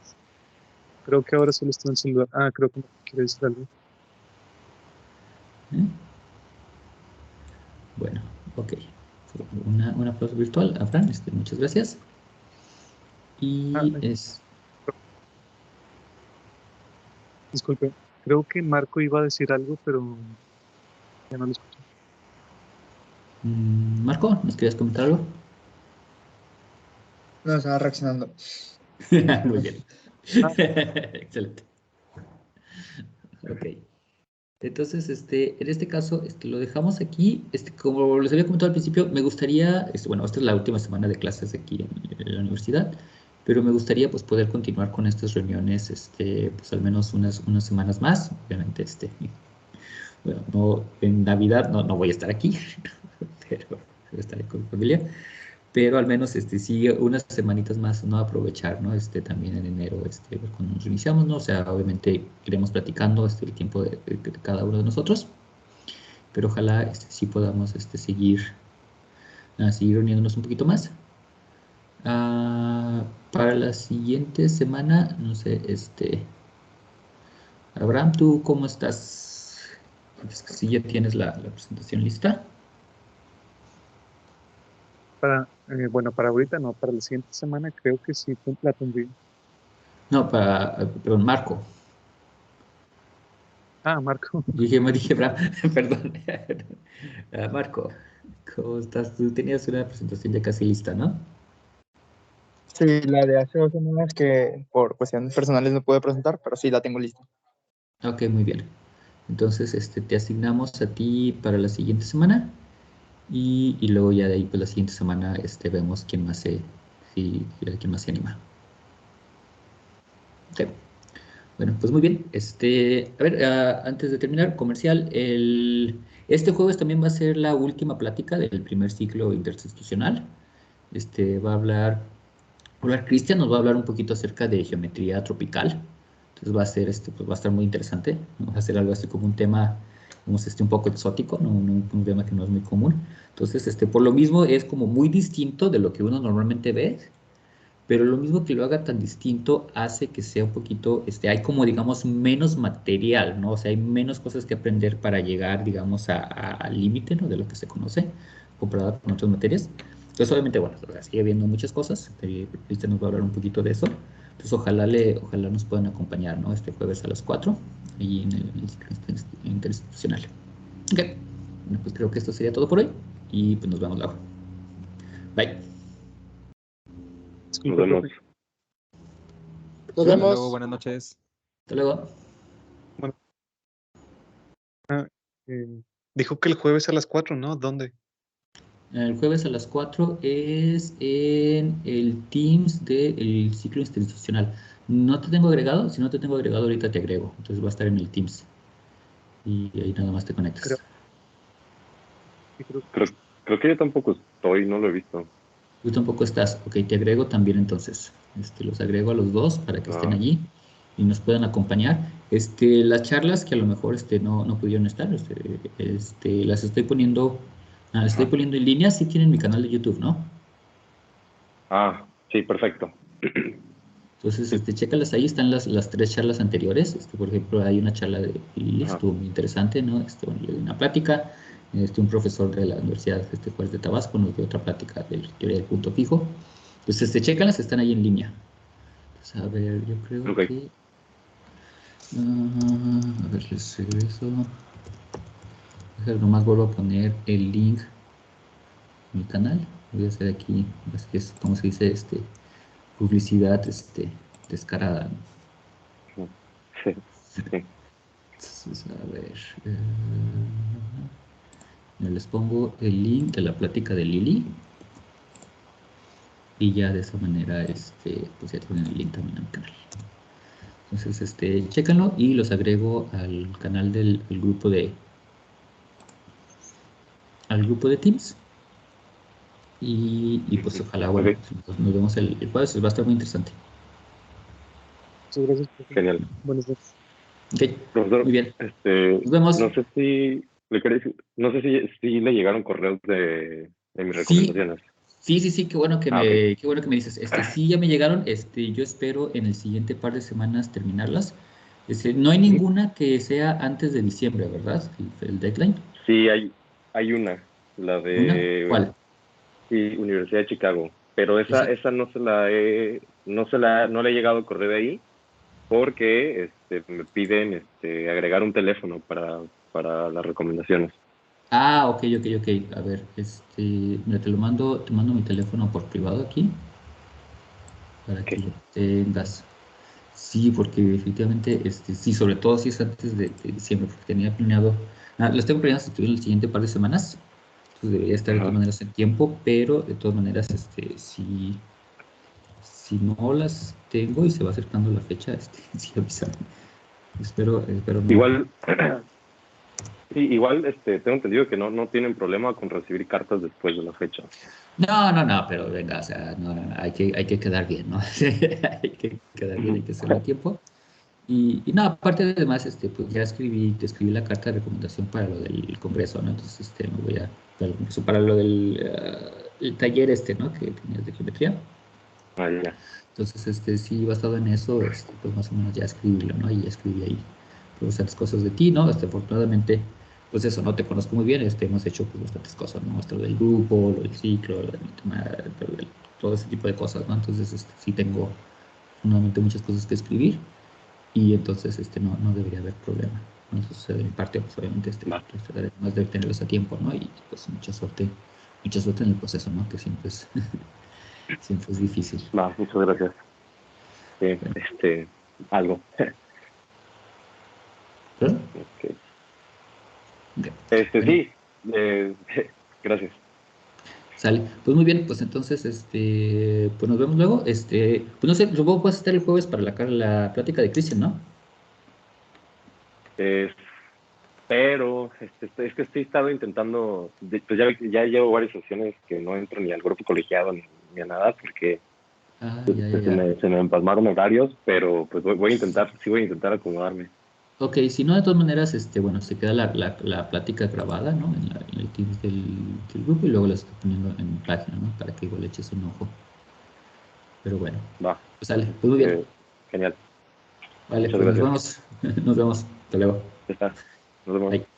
Creo que ahora solo está en el celular. Creo que me quiere decir algo. ¿Eh? Bueno, ok. Un aplauso virtual a Fran, muchas gracias. Y Ay, disculpe. Creo que Marco iba a decir algo, pero ya no lo escuché. Marco, ¿nos querías comentar algo? No, estaba reaccionando. Muy bien. Ah, Excelente. Ok. Entonces, en este caso, lo dejamos aquí. Como les había comentado al principio, me gustaría, bueno, esta es la última semana de clases aquí en la universidad, pero me gustaría pues poder continuar con estas reuniones, pues al menos unas semanas más. Obviamente, bueno, no, en Navidad no voy a estar aquí, pero estaré con mi familia. Pero al menos sí unas semanitas más, ¿no? Aprovechar, ¿no? También en enero, cuando nos iniciamos, ¿no? O sea, obviamente iremos platicando el tiempo de cada uno de nosotros, pero ojalá sí podamos seguir reuniéndonos un poquito más. Para la siguiente semana, no sé, Abraham, ¿tú cómo estás? Si ya tienes la presentación lista. bueno, para ahorita no, para la siguiente semana creo que sí la tendría. No, perdón, Marco. Marco. Dije, perdón. Marco, ¿cómo estás? Tú tenías una presentación ya casi lista, ¿no? Sí, la de hace 2 semanas que por cuestiones personales no pude presentar, pero sí la tengo lista. Ok, muy bien. Entonces, te asignamos a ti para la siguiente semana y luego ya de ahí, pues la siguiente semana, vemos quién más quién más se anima. Ok. Bueno, pues muy bien. A ver, antes de terminar, comercial, este jueves también va a ser la última plática del primer ciclo interinstitucional. Va a hablar Cristian, nos va a hablar un poquito acerca de geometría tropical. Entonces va a ser, pues va a estar muy interesante. Vamos a hacer algo así como un tema, un poco exótico, ¿no? Un tema que no es muy común. Entonces, por lo mismo es como muy distinto de lo que uno normalmente ve, pero lo mismo que lo haga tan distinto hace que sea un poquito, hay como, digamos, menos material, ¿no? O sea, hay menos cosas que aprender para llegar, digamos, al límite, ¿no? De lo que se conoce, comparado con otras materias. Entonces, obviamente, bueno, o sea, sigue habiendo muchas cosas. Cristian nos va a hablar un poquito de eso. Entonces, ojalá nos puedan acompañar, ¿no? Este jueves a las 4, ahí en el ciclo interinstitucional. Ok. Bueno, pues creo que esto sería todo por hoy. Y pues nos vemos luego. Bye. Nos Disculpe, vemos. profe. Nos ¿Sí? vemos. Luego, buenas noches. Hasta luego. Bueno, eh, dijo que el jueves a las 4, ¿no? ¿Dónde? El jueves a las 4 es en el Teams del ciclo institucional. No te tengo agregado, si no te tengo agregado ahorita te agrego. Entonces va a estar en el Teams. Y ahí nada más te conectas. Creo. Sí, creo. Creo que yo tampoco estoy, no lo he visto. Tú tampoco estás. Ok, te agrego también entonces. Los agrego a los dos para que estén allí y nos puedan acompañar. Las charlas que a lo mejor no pudieron estar, las estoy poniendo, en línea. Sí tienen mi canal de YouTube, ¿no? Sí, perfecto. Entonces, chécalas ahí, están las 3 charlas anteriores. Por ejemplo, hay una charla de Lili, Ajá. estuvo muy interesante, ¿no? Bueno, le di una plática. Un profesor de la Universidad Juárez de Tabasco nos dio otra plática de la teoría del punto fijo. Entonces, chécalas, están ahí en línea. Entonces, a ver, yo creo Ok. que... a ver, les regreso. Nomás vuelvo a poner el link en mi canal. Voy a hacer aquí, así es como se dice, publicidad, descarada, ¿no? Sí. Sí. Entonces, a ver, les pongo el link de la plática de Lili y ya de esa manera, pues ya tienen el link también al canal. Entonces, chécanlo y los agrego al canal del grupo al grupo de Teams y pues ojalá, bueno, Ok. nos vemos el jueves, va a estar muy interesante. Muchas gracias, profe. Genial. Buenas noches. Ok, Profesor, muy bien. Nos vemos. no sé si no sé si le llegaron correos de mis Sí, recomendaciones. sí, qué bueno Ok. qué bueno que me dices. Sí, ya me llegaron. Yo espero en el siguiente par de semanas terminarlas. No hay Ujú. ninguna que sea antes de diciembre, ¿verdad? El deadline. Sí, hay una, la ¿Una? de ¿Cuál? sí, Universidad de Chicago, pero Esa. esa no le he llegado correo de ahí porque me piden agregar un teléfono para las recomendaciones. Ah, ok. A ver, mira, te mando mi teléfono por privado aquí para que Ok. lo tengas. Sí, porque definitivamente, sí, sobre todo si es antes de diciembre, porque tenía planeado, los tengo planeados estudiar el siguiente par de semanas, entonces debería estar de todas Ajá. maneras en tiempo, pero de todas maneras, si no las tengo y se va acercando la fecha, sí avísame. Espero no. Igual, sí, igual tengo entendido que no tienen problema con recibir cartas después de la fecha. No, pero venga, o sea, no, hay que quedar bien, ¿no? Hay que quedar bien, hay que hacerlo a tiempo. Y no, aparte además, pues ya te escribí la carta de recomendación para lo del Congreso, ¿no? Entonces, me voy a, para el Congreso, para lo del el taller ¿no? Que tenías de geometría. Ah, ya. Entonces, sí, basado en eso, pues más o menos ya escribirlo, ¿no? Y ya escribí ahí, pues, bastantes cosas de ti, ¿no? Afortunadamente, pues eso, no te conozco muy bien, hemos hecho pues bastantes cosas, ¿no? Esto del grupo, lo del ciclo, lo del tema, todo ese tipo de cosas, ¿no? Entonces, sí tengo, nuevamente, muchas cosas que escribir y entonces no debería haber problema, ¿no? Entonces, de mi parte, pues obviamente Va, trataré más de tenerlos a tiempo, ¿no? Y pues mucha suerte en el proceso, ¿no? Que siempre es, siempre es difícil. va, muchas gracias. Sí, Bueno, algo. ¿claro? Ok. Ok. Bueno, Sí, eh, gracias. sale. Pues muy bien, pues entonces, pues nos vemos luego. Pues no sé, supongo que puedes estar el jueves para la plática de Cristian, ¿no? Eh, pero es que sí he estado intentando, pues ya llevo varias sesiones que no entro ni al grupo colegiado ni a nada porque Ah, se ya. me empalmaron horarios, pero pues voy a intentar, sí voy a intentar acomodarme. Ok, si no, de todas maneras, bueno, se queda la plática grabada, ¿no? En el Teams del grupo y luego la estoy poniendo en página, ¿no? Para que igual le eches un ojo. Pero bueno, Va, pues sale, pues muy bien. genial. Vale, Muchas pues nos gracias. vemos. Nos vemos. Hasta luego. Ya está. Nos vemos. Bye.